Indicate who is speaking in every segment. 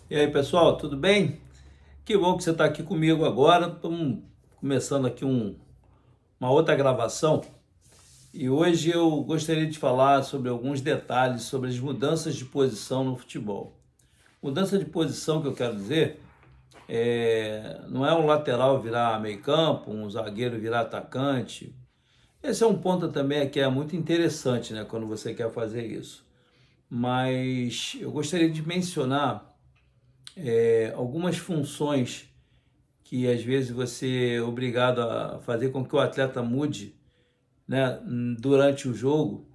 Speaker 1: E aí, pessoal, tudo bem? Que bom que você está aqui comigo agora. Estamos começando aqui uma outra gravação e hoje eu gostaria de falar sobre alguns detalhes sobre as mudanças de posição no futebol. Mudança de posição que eu quero dizer não é um lateral virar meio campo, um zagueiro virar atacante. Esse é um ponto também que é muito interessante, né, quando você quer fazer isso. Mas eu gostaria de mencionar algumas funções que às vezes você é obrigado a fazer com que o atleta mude, né, durante o jogo,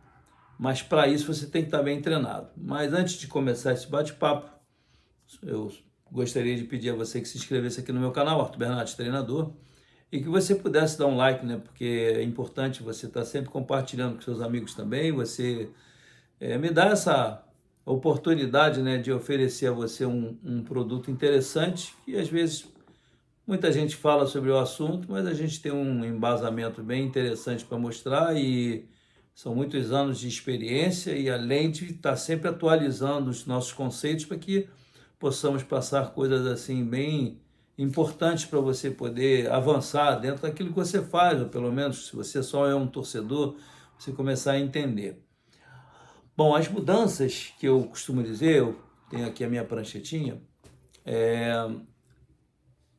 Speaker 1: mas para isso você tem que estar bem treinado. Mas antes de começar esse bate-papo, eu gostaria de pedir a você que se inscrevesse aqui no meu canal, Arthur Bernardes Treinador, e que você pudesse dar um like, né, porque é importante você estar sempre compartilhando com seus amigos também, você me dá essa oportunidade, né, de oferecer a você um produto interessante que às vezes muita gente fala sobre o assunto, mas a gente tem um embasamento bem interessante para mostrar e são muitos anos de experiência e além de estar sempre atualizando os nossos conceitos para que possamos passar coisas assim bem importantes para você poder avançar dentro daquilo que você faz, ou pelo menos se você só é um torcedor, você começar a entender. Bom, as mudanças que eu costumo dizer, eu tenho aqui a minha pranchetinha,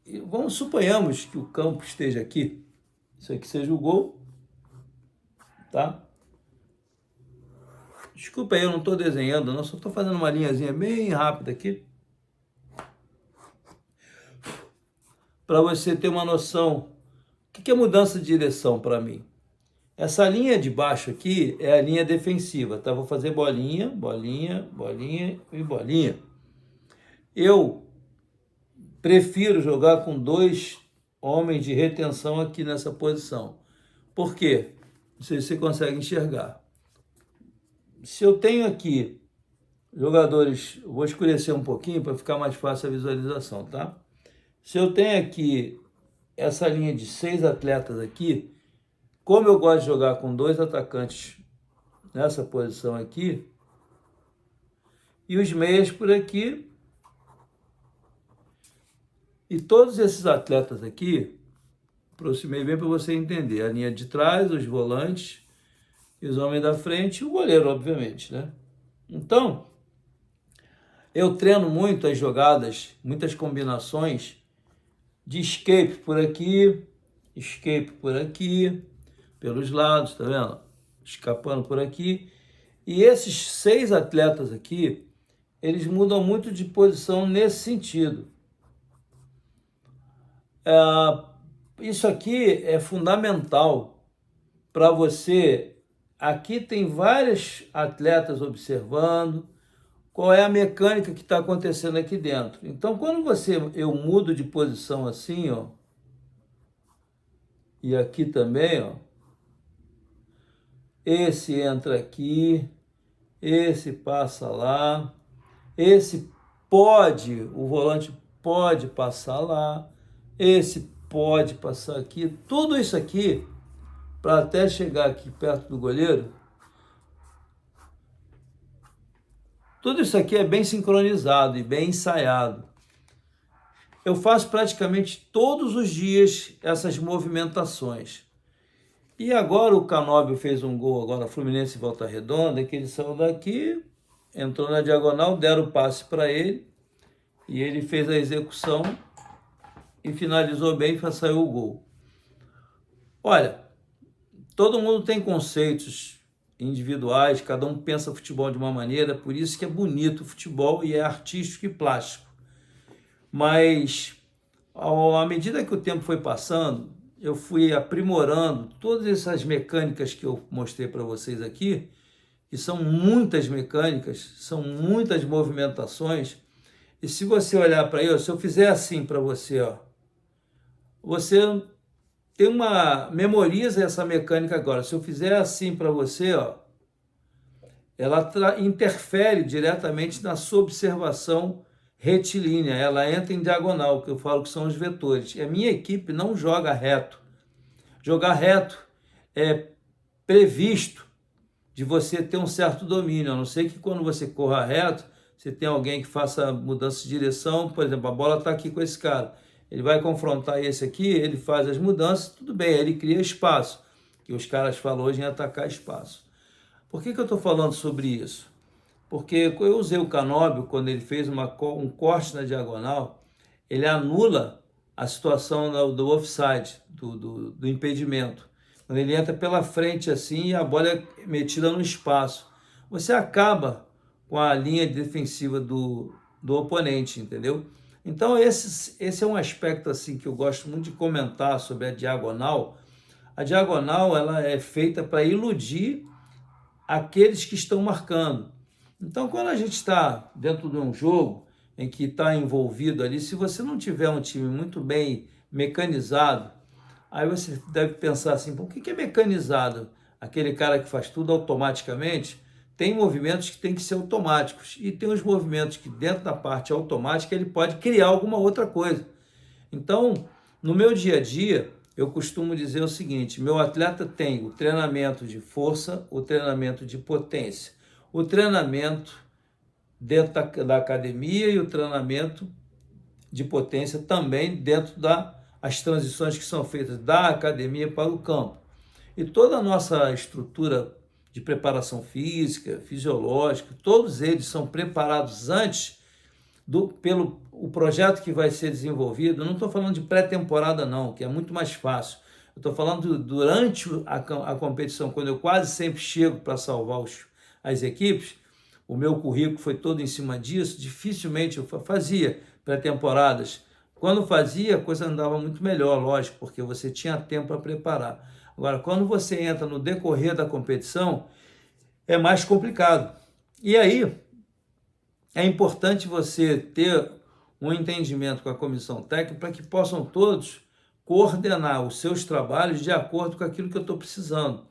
Speaker 1: e suponhamos que o campo esteja aqui, isso aqui seja o gol, tá? Desculpa aí, eu não estou desenhando, não, só estou fazendo uma linhazinha bem rápida aqui, para você ter uma noção. O que é mudança de direção para mim? Essa linha de baixo aqui é a linha defensiva, tá? Vou fazer bolinha, bolinha, bolinha e bolinha. Eu prefiro jogar com dois homens de retenção aqui nessa posição. Por quê? Não sei se você consegue enxergar. Se eu tenho aqui jogadores, vou escurecer um pouquinho para ficar mais fácil a visualização, tá? Se eu tenho aqui essa linha de 6 atletas aqui, como eu gosto de jogar com dois atacantes nessa posição aqui, e os meias por aqui, e todos esses atletas aqui, aproximei bem para você entender, a linha de trás, os volantes, e os homens da frente, e o goleiro, obviamente, né? Então, eu treino muito as jogadas, muitas combinações de escape por aqui, pelos lados, tá vendo? Escapando por aqui. E esses 6 atletas aqui, eles mudam muito de posição nesse sentido. Isso aqui é fundamental para você. Aqui tem vários atletas observando qual é a mecânica que está acontecendo aqui dentro. Então, quando eu mudo de posição assim, ó, e aqui também, ó, esse entra aqui, esse passa lá, o volante pode passar lá, esse pode passar aqui, tudo isso aqui, para até chegar aqui perto do goleiro, tudo isso aqui é bem sincronizado e bem ensaiado. Eu faço praticamente todos os dias essas movimentações. E agora o Canóbio fez um gol, agora Fluminense e Volta Redonda, que ele saiu daqui, entrou na diagonal, deram o passe para ele, e ele fez a execução e finalizou bem e saiu o gol. Olha, todo mundo tem conceitos individuais, cada um pensa futebol de uma maneira, por isso que é bonito o futebol e é artístico e plástico. Mas, à medida que o tempo foi passando, eu fui aprimorando todas essas mecânicas que eu mostrei para vocês aqui, que são muitas mecânicas, são muitas movimentações. E se você olhar para eu, se eu fizer assim para você, ó, você memoriza essa mecânica agora. Se eu fizer assim para você, ó, ela interfere diretamente na sua observação retilínea, ela entra em diagonal, que eu falo que são os vetores. E a minha equipe não joga reto. Jogar reto é previsto de você ter um certo domínio, a não ser que quando você corra reto, você tem alguém que faça mudança de direção, por exemplo, a bola está aqui com esse cara, ele vai confrontar esse aqui, ele faz as mudanças, tudo bem, ele cria espaço, que os caras falam hoje em atacar espaço. Por que eu estou falando sobre isso? Porque eu usei o Canóbio, quando ele fez um corte na diagonal, ele anula a situação do offside, do impedimento. Quando ele entra pela frente assim e a bola é metida no espaço, você acaba com a linha defensiva do oponente, entendeu? Então esse é um aspecto assim que eu gosto muito de comentar sobre a diagonal. A diagonal ela é feita para iludir aqueles que estão marcando. Então, quando a gente está dentro de um jogo em que está envolvido ali, se você não tiver um time muito bem mecanizado, aí você deve pensar assim, por que é mecanizado? Aquele cara que faz tudo automaticamente, tem movimentos que tem que ser automáticos e tem os movimentos que dentro da parte automática ele pode criar alguma outra coisa. Então, no meu dia a dia, eu costumo dizer o seguinte, meu atleta tem o treinamento de força, o treinamento de potência, o treinamento dentro da academia e o treinamento de potência também dentro das transições que são feitas da academia para o campo. E toda a nossa estrutura de preparação física, fisiológica, todos eles são preparados antes pelo o projeto que vai ser desenvolvido. Eu não estou falando de pré-temporada não, que é muito mais fácil. Eu estou falando durante a competição, quando eu quase sempre chego para salvar as equipes, o meu currículo foi todo em cima disso, dificilmente eu fazia pré-temporadas. Quando fazia, a coisa andava muito melhor, lógico, porque você tinha tempo para preparar. Agora, quando você entra no decorrer da competição, é mais complicado. E aí, é importante você ter um entendimento com a comissão técnica para que possam todos coordenar os seus trabalhos de acordo com aquilo que eu estou precisando.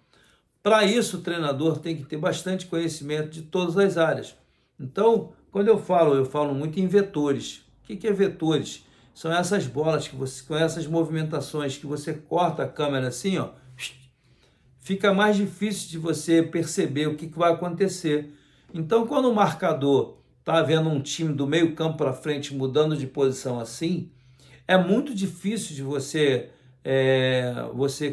Speaker 1: Para isso, o treinador tem que ter bastante conhecimento de todas as áreas. Então, quando eu falo muito em vetores. O que é vetores? São essas bolas, com essas movimentações que você corta a câmera assim, ó, fica mais difícil de você perceber o que vai acontecer. Então, quando o marcador está vendo um time do meio campo para frente mudando de posição assim, é muito difícil de você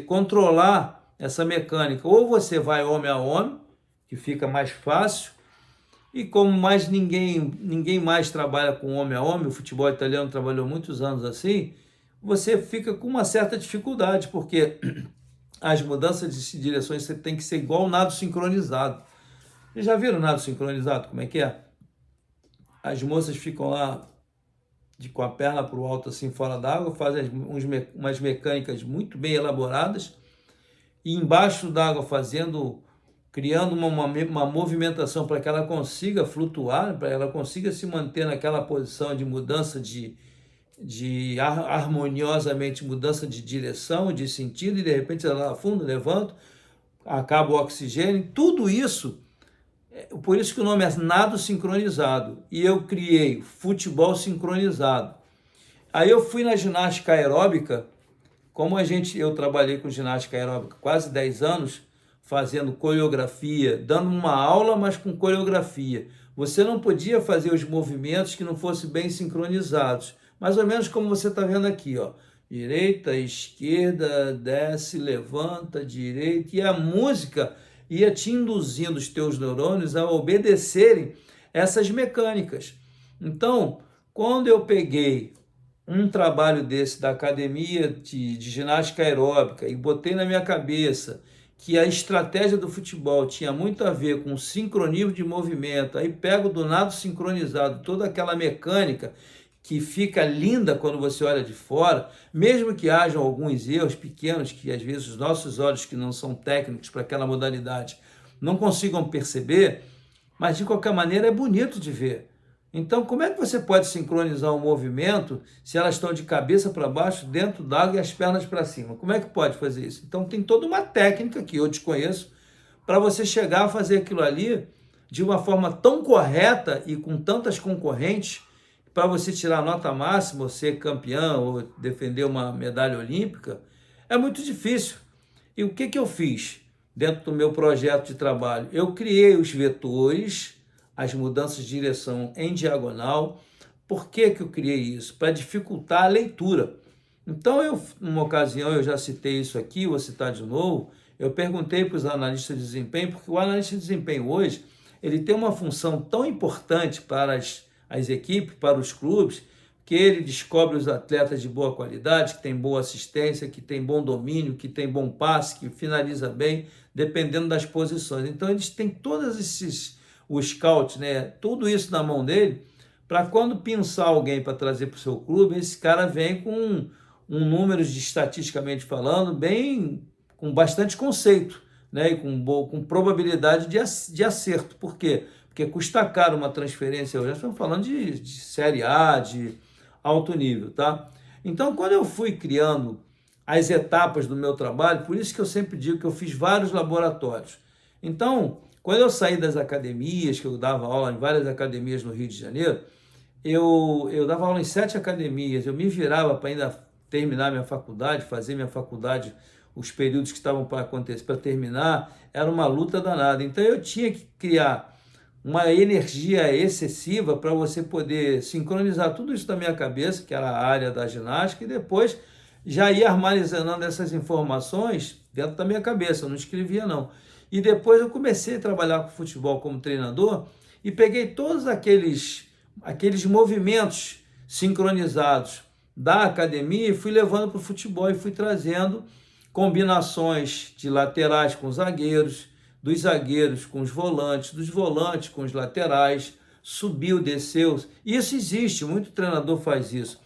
Speaker 1: controlar essa mecânica. Ou você vai homem a homem, que fica mais fácil, e como mais ninguém mais trabalha com homem a homem, o futebol italiano trabalhou muitos anos assim, você fica com uma certa dificuldade, porque as mudanças de direções você tem que ser igual ao nado sincronizado. Vocês já viram o nado sincronizado, como é que é? As moças ficam lá com a perna para o alto, assim, fora d'água, fazem umas mecânicas muito bem elaboradas, e embaixo d'água criando uma movimentação para que ela consiga flutuar, para que ela consiga se manter naquela posição de mudança harmoniosamente, mudança de direção, de sentido, e de repente ela afunda, levanta, acaba o oxigênio, tudo isso. Por isso que o nome é nado sincronizado. E eu criei futebol sincronizado. Aí eu fui na ginástica aeróbica, eu trabalhei com ginástica aeróbica quase 10 anos, fazendo coreografia, dando uma aula, mas com coreografia. Você não podia fazer os movimentos que não fossem bem sincronizados. Mais ou menos como você está vendo aqui, ó. Direita, esquerda, desce, levanta, direita. E a música ia te induzindo os teus neurônios a obedecerem essas mecânicas. Então, quando eu peguei um trabalho desse da academia de ginástica aeróbica e botei na minha cabeça que a estratégia do futebol tinha muito a ver com o sincronismo de movimento, aí pego do nado sincronizado toda aquela mecânica que fica linda quando você olha de fora, mesmo que hajam alguns erros pequenos que às vezes os nossos olhos que não são técnicos para aquela modalidade não consigam perceber, mas de qualquer maneira é bonito de ver. Então, como é que você pode sincronizar um movimento se elas estão de cabeça para baixo, dentro d'água e as pernas para cima? Como é que pode fazer isso? Então, tem toda uma técnica que eu desconheço para você chegar a fazer aquilo ali de uma forma tão correta e com tantas concorrentes, para você tirar a nota máxima, ou ser campeão, ou defender uma medalha olímpica, é muito difícil. E o que eu fiz dentro do meu projeto de trabalho? Eu criei os vetores as mudanças de direção em diagonal. Por que que eu criei isso? Para dificultar a leitura. Então, numa ocasião, eu já citei isso aqui, vou citar de novo, eu perguntei para os analistas de desempenho, porque o analista de desempenho hoje, ele tem uma função tão importante para as equipes, para os clubes, que ele descobre os atletas de boa qualidade, que tem boa assistência, que tem bom domínio, que tem bom passe, que finaliza bem, dependendo das posições. Então, eles têm todos o scout, né, tudo isso na mão dele, para quando pensar alguém para trazer para o seu clube, esse cara vem com um número de, estatisticamente falando, bem, com bastante conceito, né, e com probabilidade de acerto. Por quê? Porque custa caro uma transferência, hoje nós estamos falando de Série A, de alto nível, tá? Então, quando eu fui criando as etapas do meu trabalho, por isso que eu sempre digo que eu fiz vários laboratórios. Então, quando eu saí das academias, que eu dava aula em várias academias no Rio de Janeiro, eu dava aula em 7 academias, eu me virava para ainda terminar minha faculdade, fazer minha faculdade, os períodos que estavam para acontecer, para terminar, era uma luta danada. Então eu tinha que criar uma energia excessiva para você poder sincronizar tudo isso da minha cabeça, que era a área da ginástica, e depois já ia armazenando essas informações dentro da minha cabeça, eu não escrevia não. E depois eu comecei a trabalhar com futebol como treinador e peguei todos aqueles movimentos sincronizados da academia e fui levando para o futebol e fui trazendo combinações de laterais com zagueiros, dos zagueiros com os volantes, dos volantes com os laterais, subiu, desceu. Isso existe, muito treinador faz isso.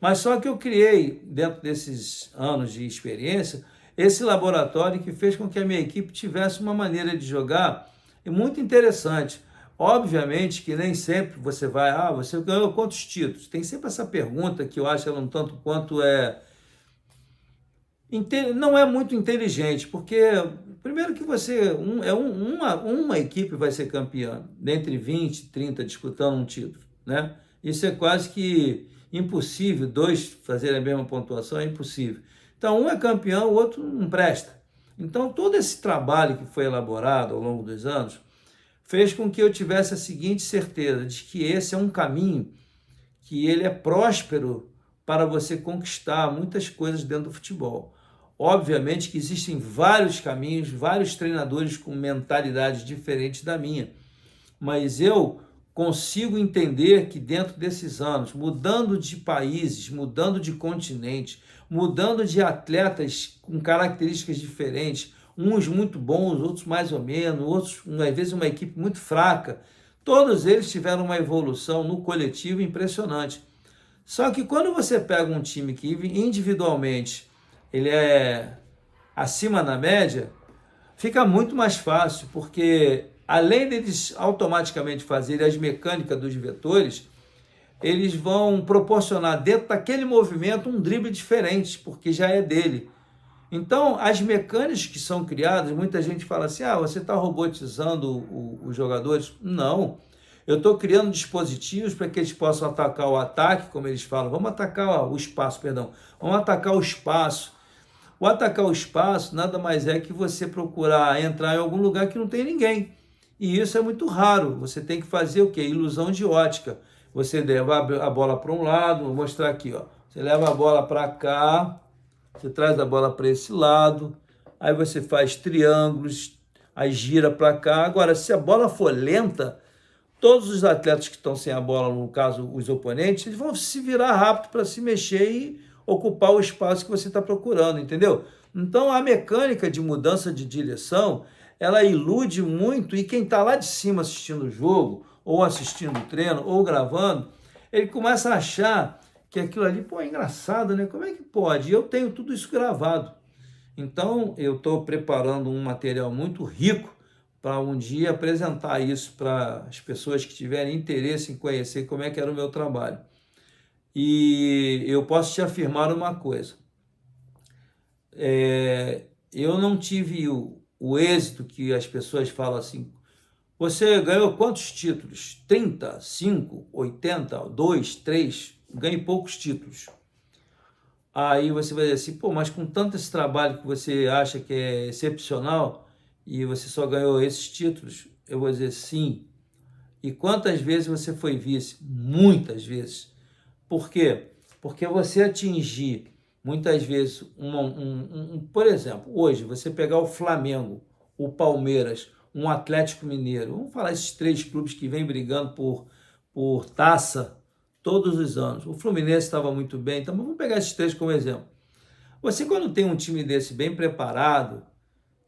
Speaker 1: Mas só que eu criei, dentro desses anos de experiência, esse laboratório que fez com que a minha equipe tivesse uma maneira de jogar muito interessante. Obviamente que nem sempre você vai, você ganhou quantos títulos? Tem sempre essa pergunta que eu acho ela um tanto quanto não é muito inteligente, porque primeiro que uma equipe vai ser campeã, dentre 20, 30 disputando um título, né? Isso é quase que impossível, dois fazerem a mesma pontuação é impossível. Então, um é campeão, o outro não presta. Então, todo esse trabalho que foi elaborado ao longo dos anos fez com que eu tivesse a seguinte certeza de que esse é um caminho que ele é próspero para você conquistar muitas coisas dentro do futebol. Obviamente que existem vários caminhos, vários treinadores com mentalidades diferentes da minha, mas eu consigo entender que dentro desses anos, mudando de países, mudando de continente, mudando de atletas com características diferentes, uns muito bons, outros mais ou menos, outros, às vezes, uma equipe muito fraca, todos eles tiveram uma evolução no coletivo impressionante. Só que quando você pega um time que individualmente ele é acima da média, fica muito mais fácil, porque além deles automaticamente fazerem as mecânicas dos vetores, eles vão proporcionar dentro daquele movimento um drible diferente, porque já é dele. Então, as mecânicas que são criadas, muita gente fala assim, você está robotizando os jogadores. Não, eu estou criando dispositivos para que eles possam atacar o ataque, como eles falam, vamos atacar o espaço, vamos atacar o espaço. O atacar o espaço nada mais é que você procurar entrar em algum lugar que não tem ninguém. E isso é muito raro. Você tem que fazer o quê? Ilusão de ótica. Você leva a bola para um lado, vou mostrar aqui, ó. Você leva a bola para cá, você traz a bola para esse lado, aí você faz triângulos, aí gira para cá. Agora, se a bola for lenta, todos os atletas que estão sem a bola, no caso os oponentes, eles vão se virar rápido para se mexer e ocupar o espaço que você está procurando, entendeu? Então, a mecânica de mudança de direção, ela ilude muito, e quem está lá de cima assistindo o jogo, ou assistindo o treino, ou gravando, ele começa a achar que aquilo ali, é engraçado, né? Como é que pode? E eu tenho tudo isso gravado. Então, eu estou preparando um material muito rico para um dia apresentar isso para as pessoas que tiverem interesse em conhecer como é que era o meu trabalho. E eu posso te afirmar uma coisa, eu não tive o êxito que as pessoas falam assim, você ganhou quantos títulos? 30, 5, 80, 2, 3, ganhei poucos títulos. Aí você vai dizer assim, mas com tanto esse trabalho que você acha que é excepcional e você só ganhou esses títulos, eu vou dizer sim, E quantas vezes você foi vice? Muitas vezes. Por quê? Porque você atingir, muitas vezes, por exemplo, hoje, você pegar o Flamengo, o Palmeiras, um Atlético Mineiro, vamos falar esses três clubes que vêm brigando por taça todos os anos. O Fluminense estava muito bem, então vamos pegar esses três como exemplo. Você, quando tem um time desse bem preparado,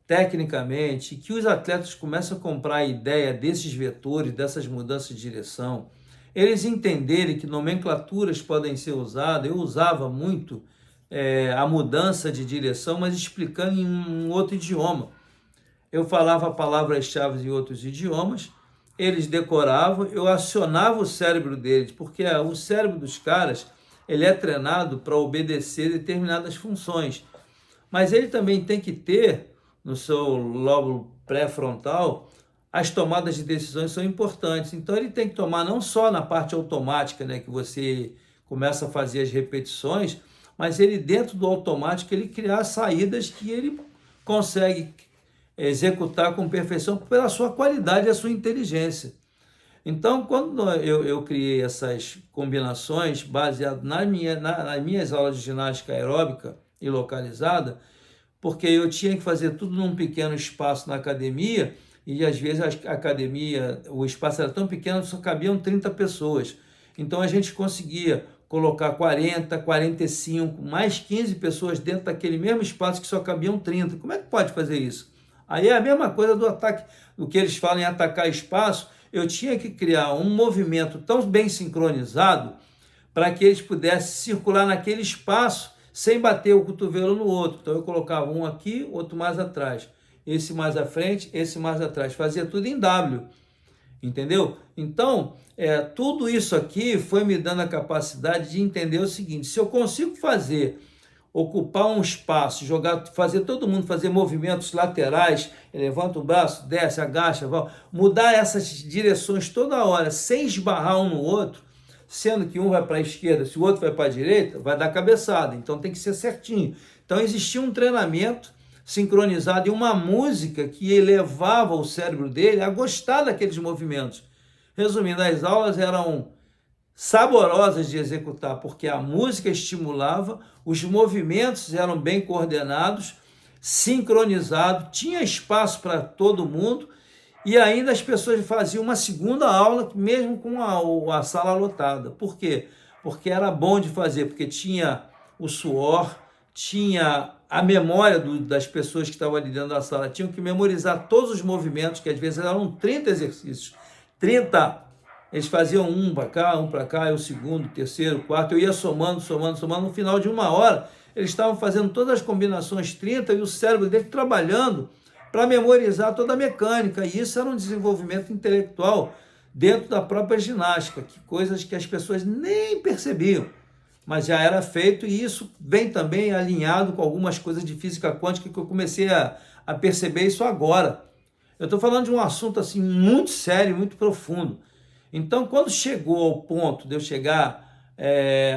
Speaker 1: tecnicamente, que os atletas começam a comprar a ideia desses vetores, dessas mudanças de direção, eles entenderem que nomenclaturas podem ser usadas. Eu usava muito a mudança de direção, mas explicando em um outro idioma. Eu falava palavras-chave em outros idiomas, eles decoravam, eu acionava o cérebro deles, porque o cérebro dos caras ele é treinado para obedecer determinadas funções, mas ele também tem que ter no seu lóbulo pré-frontal as tomadas de decisões são importantes. Então ele tem que tomar não só na parte automática, né, que você começa a fazer as repetições, mas ele dentro do automático ele criar saídas que ele consegue executar com perfeição pela sua qualidade e a sua inteligência. Então, quando eu criei essas combinações baseadas nas minhas aulas de ginástica aeróbica e localizada, porque eu tinha que fazer tudo num pequeno espaço na academia, e às vezes a academia, o espaço era tão pequeno que só cabiam 30 pessoas. Então a gente conseguia colocar 40, 45, mais 15 pessoas dentro daquele mesmo espaço que só cabiam 30. Como é que pode fazer isso? Aí é a mesma coisa do ataque, do que eles falam em atacar espaço. Eu tinha que criar um movimento tão bem sincronizado para que eles pudessem circular naquele espaço sem bater o cotovelo no outro. Então eu colocava um aqui, outro mais atrás. Esse mais à frente, esse mais atrás. Fazia tudo em W, entendeu? Então, tudo isso aqui foi me dando a capacidade de entender o seguinte: se eu consigo ocupar um espaço, fazer todo mundo fazer movimentos laterais, levanta o braço, desce, agacha, mudar essas direções toda hora, sem esbarrar um no outro, sendo que um vai para a esquerda, se o outro vai para a direita, vai dar cabeçada, então tem que ser certinho. Então existia um treinamento sincronizado e uma música que elevava o cérebro dele a gostar daqueles movimentos. Resumindo, as aulas eram saborosas de executar, porque a música estimulava, os movimentos eram bem coordenados, sincronizados, tinha espaço para todo mundo, e ainda as pessoas faziam uma segunda aula, mesmo com a sala lotada. Por quê? Porque era bom de fazer, porque tinha o suor, tinha a memória das pessoas que estavam ali dentro da sala, tinham que memorizar todos os movimentos, que às vezes eram 30 exercícios, 30. Eles faziam um para cá, o segundo, o terceiro, o quarto, eu ia somando, no final de uma hora, eles estavam fazendo todas as combinações 30 e o cérebro dele trabalhando para memorizar toda a mecânica, e isso era um desenvolvimento intelectual dentro da própria ginástica, coisas que as pessoas nem percebiam, mas já era feito, e isso vem também alinhado com algumas coisas de física quântica que eu comecei a perceber isso agora. Eu estou falando de um assunto assim muito sério, muito profundo. Então, quando chegou ao ponto de eu chegar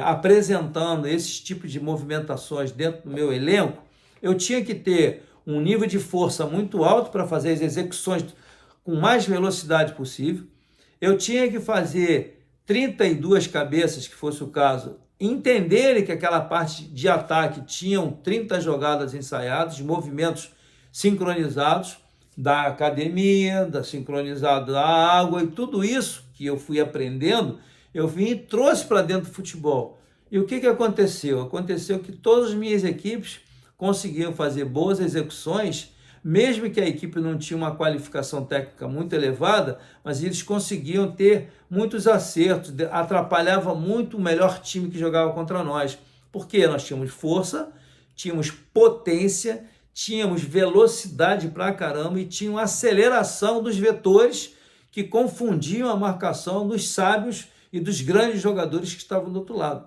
Speaker 1: apresentando esses tipos de movimentações dentro do meu elenco, eu tinha que ter um nível de força muito alto para fazer as execuções com mais velocidade possível. Eu tinha que fazer 32 cabeças, que fosse o caso, entenderem que aquela parte de ataque tinham 30 jogadas ensaiadas, movimentos sincronizados da academia, sincronizado da água, e tudo isso que eu fui aprendendo, eu vim e trouxe para dentro do futebol. E o que aconteceu? Aconteceu que todas as minhas equipes conseguiam fazer boas execuções, mesmo que a equipe não tinha uma qualificação técnica muito elevada, mas eles conseguiam ter muitos acertos, atrapalhava muito o melhor time que jogava contra nós, porque nós tínhamos força, tínhamos potência, tínhamos velocidade pra caramba e tinha uma aceleração dos vetores que confundiam a marcação dos sábios e dos grandes jogadores que estavam do outro lado.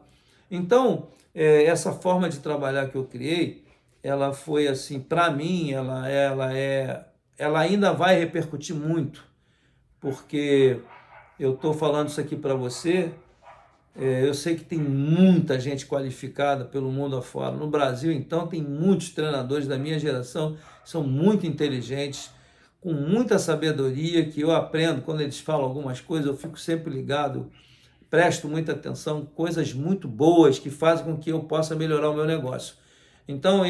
Speaker 1: Então, essa forma de trabalhar que eu criei, ela foi assim, para mim, ela ainda vai repercutir muito, porque eu estou falando isso aqui para você, eu sei que tem muita gente qualificada pelo mundo afora. No Brasil, então, tem muitos treinadores da minha geração, são muito inteligentes, com muita sabedoria, que eu aprendo, quando eles falam algumas coisas, eu fico sempre ligado, presto muita atenção, coisas muito boas que fazem com que eu possa melhorar o meu negócio. Então,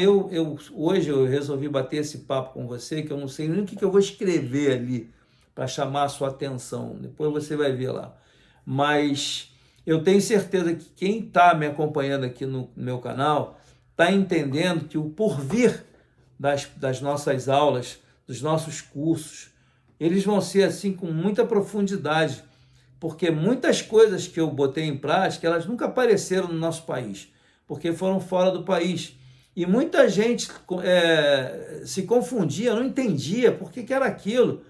Speaker 1: hoje eu resolvi bater esse papo com você, que eu não sei nem o que eu vou escrever ali para chamar a sua atenção. Depois você vai ver lá. Mas eu tenho certeza que quem está me acompanhando aqui no meu canal está entendendo que o porvir das nossas aulas, dos nossos cursos, eles vão ser assim com muita profundidade, porque muitas coisas que eu botei em prática, elas nunca apareceram no nosso país, porque foram fora do país. E muita gente se confundia, não entendia por que era aquilo.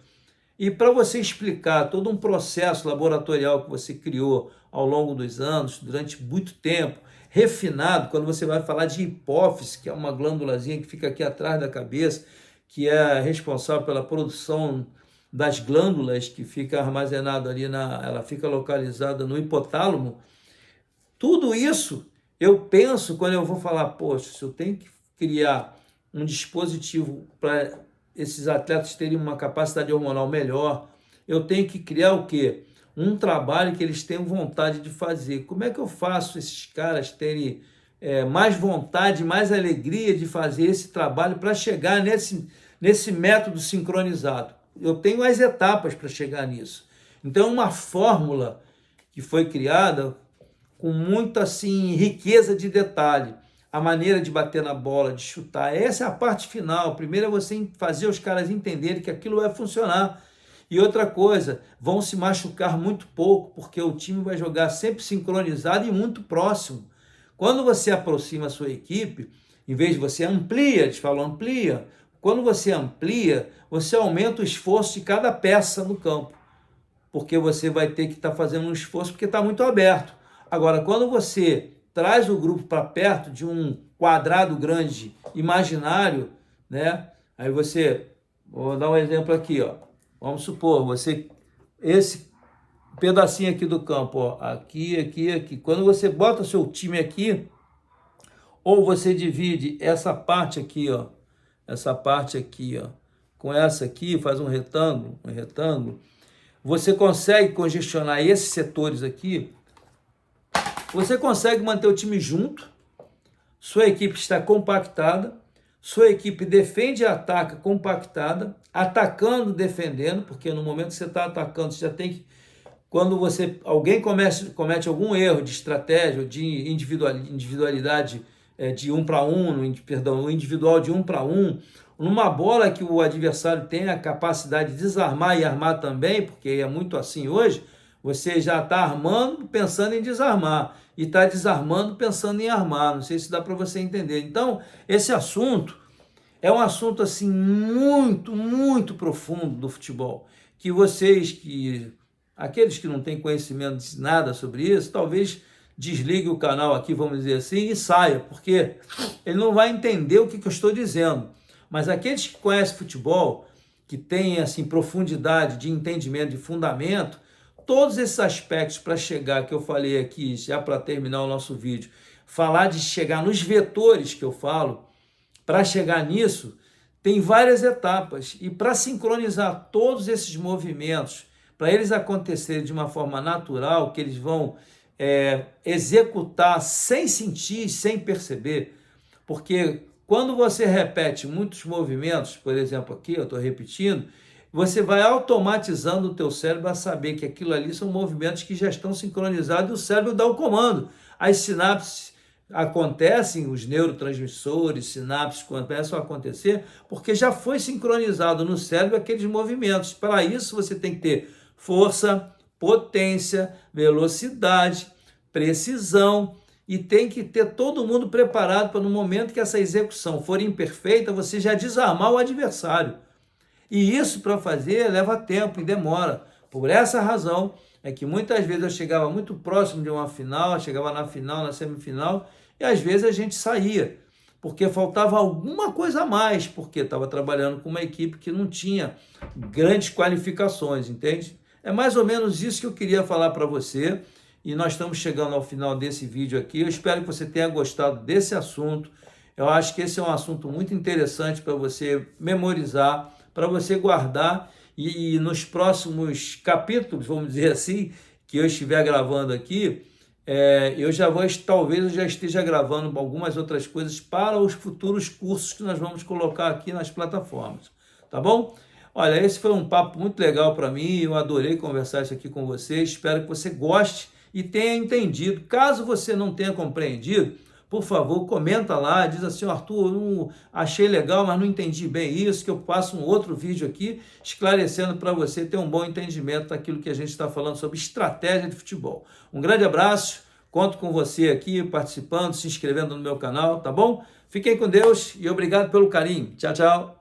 Speaker 1: E para você explicar todo um processo laboratorial que você criou ao longo dos anos, durante muito tempo, refinado, quando você vai falar de hipófise, que é uma glândulazinha que fica aqui atrás da cabeça, que é responsável pela produção das glândulas, que fica armazenado ali, ela fica localizada no hipotálamo. Tudo isso eu penso quando eu vou falar, poxa, se eu tenho que criar um dispositivo para esses atletas terem uma capacidade hormonal melhor, eu tenho que criar o quê? Um trabalho que eles tenham vontade de fazer. Como é que eu faço esses caras terem mais vontade, mais alegria de fazer esse trabalho para chegar nesse método sincronizado? Eu tenho as etapas para chegar nisso. Então, uma fórmula que foi criada com muita assim, riqueza de detalhe. A maneira de bater na bola, de chutar, essa é a parte final. Primeiro é você fazer os caras entenderem que aquilo vai funcionar. E outra coisa, vão se machucar muito pouco, porque o time vai jogar sempre sincronizado e muito próximo. Quando você aproxima a sua equipe, em vez de você amplia, eles falam amplia, quando você amplia, você aumenta o esforço de cada peça no campo, porque você vai ter que estar fazendo um esforço porque está muito aberto. Agora, quando você traz o grupo para perto de um quadrado grande imaginário, né? Aí vou dar um exemplo aqui, ó. Vamos supor, esse pedacinho aqui do campo, ó, aqui, aqui, aqui. Quando você bota seu time aqui, ou você divide essa parte aqui, ó, com essa aqui, faz um retângulo, você consegue congestionar esses setores aqui. Você consegue manter o time junto, sua equipe está compactada, sua equipe defende e ataca compactada, atacando, defendendo, porque no momento que você está atacando, você já tem que... Quando alguém comete algum erro de estratégia, de individualidade de 1 para 1, perdão, individual de 1 para 1, numa bola que o adversário tem a capacidade de desarmar e armar também, porque é muito assim hoje, você já está armando pensando em desarmar e está desarmando pensando em armar. Não sei se dá para você entender. Então, esse assunto é um assunto assim muito, muito profundo do futebol, que aqueles que não têm conhecimento de nada sobre isso, talvez desligue o canal aqui, vamos dizer assim, e saia, porque ele não vai entender o que eu estou dizendo. Mas aqueles que conhecem futebol, que têm assim profundidade de entendimento, de fundamento, todos esses aspectos para chegar, que eu falei aqui, já para terminar o nosso vídeo, falar de chegar nos vetores que eu falo, para chegar nisso, tem várias etapas. E para sincronizar todos esses movimentos, para eles acontecerem de uma forma natural, que eles vão executar sem sentir, sem perceber, porque quando você repete muitos movimentos, por exemplo aqui, eu estou repetindo, você vai automatizando o teu cérebro a saber que aquilo ali são movimentos que já estão sincronizados e o cérebro dá o comando. As sinapses acontecem, os neurotransmissores, sinapses começam a acontecer, porque já foi sincronizado no cérebro aqueles movimentos. Para isso você tem que ter força, potência, velocidade, precisão, e tem que ter todo mundo preparado para no momento que essa execução for imperfeita, você já desarmar o adversário. E isso para fazer leva tempo e demora. Por essa razão é que muitas vezes eu chegava muito próximo de uma final, chegava na final, na semifinal, e às vezes a gente saía, porque faltava alguma coisa a mais, porque estava trabalhando com uma equipe que não tinha grandes qualificações, entende? É mais ou menos isso que eu queria falar para você, e nós estamos chegando ao final desse vídeo aqui. Eu espero que você tenha gostado desse assunto. Eu acho que esse é um assunto muito interessante para você memorizar, para você guardar e nos próximos capítulos, vamos dizer assim, que eu estiver gravando aqui, talvez eu já esteja gravando algumas outras coisas para os futuros cursos que nós vamos colocar aqui nas plataformas, tá bom? Olha, esse foi um papo muito legal para mim, eu adorei conversar isso aqui com você, espero que você goste e tenha entendido. Caso você não tenha compreendido, por favor, comenta lá, diz assim, Arthur, não achei legal, mas não entendi bem isso, que eu faço um outro vídeo aqui esclarecendo para você ter um bom entendimento daquilo que a gente está falando sobre estratégia de futebol. Um grande abraço, conto com você aqui participando, se inscrevendo no meu canal, tá bom? Fiquem com Deus e obrigado pelo carinho. Tchau, tchau.